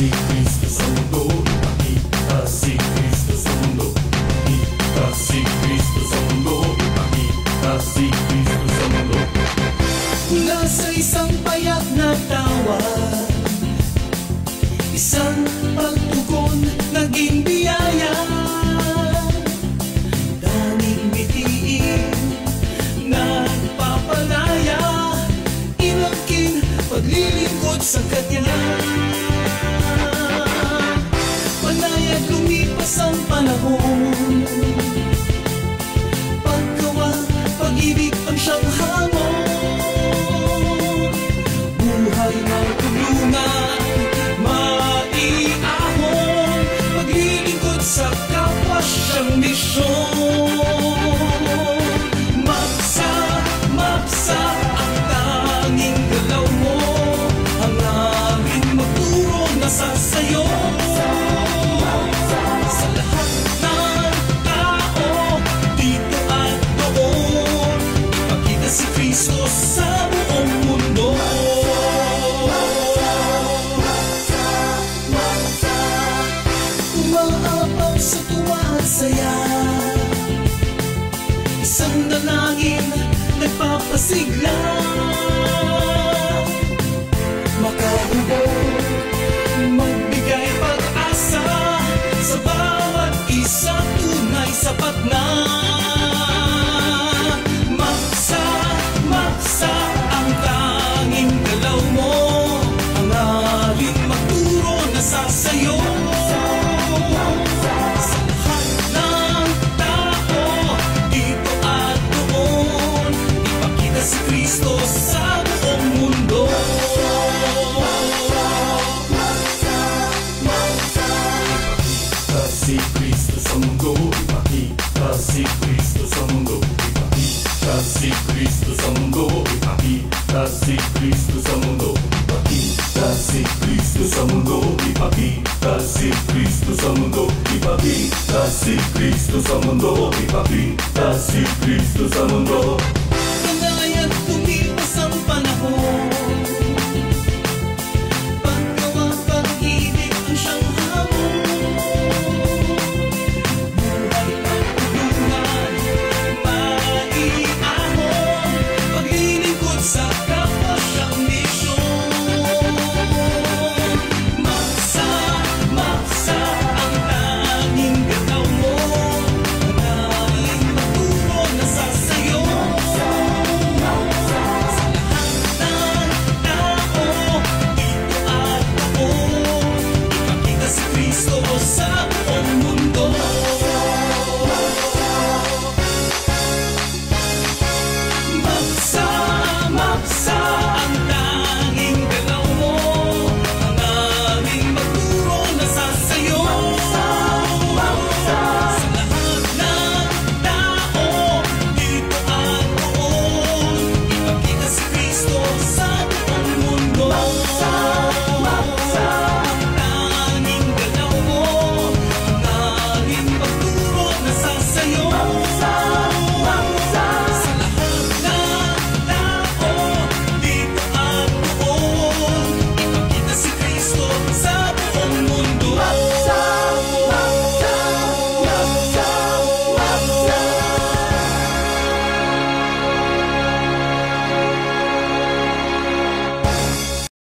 si Kristo sa mundo, ipakita si Kristo sa mundo, ipakita si Kristo sa mundo, ipakita si Kristo sa mundo. Mula sa isang payak na tawag, isang pagtugon naging biyaya. Daming bitiin nagpapalaya, inangkin paglilingkod sa Kanya. Panayag lumipas ang panahon, paggawa, pag-ibig ang siyang hamon. Buhay na tulungan, maiahon, paglilingkod sa kapwa siyang misyon. Maksa ang tanging galaw mo, hangarin magturo na sasayo. Sa lahat ng tao, dito at doon, ipakita si Kristo sa buong mundo. Umaapaw sa tuwa at saya, isang dalangin nagpapasigla. Makahubog, magbigay pag-asa, sa bawat isa tunay sapat na. Maksa ang tanging galaw mo, hangarin magturo na sasayo. Sa lahat ng tao, dito at doon, ipakita si Kristo sa buong mundo. Ipakita si Kristo sa mundo, ipakita si Kristo sa mundo, ipakita si Kristo sa mundo, ipakita si Kristo sa mundo, ipakita si Kristo sa mundo, ipakita si Kristo sa mundo, ipakita si Kristo sa mundo, ipakita si Kristo sa mundo. Panayag lumipas ang panahon,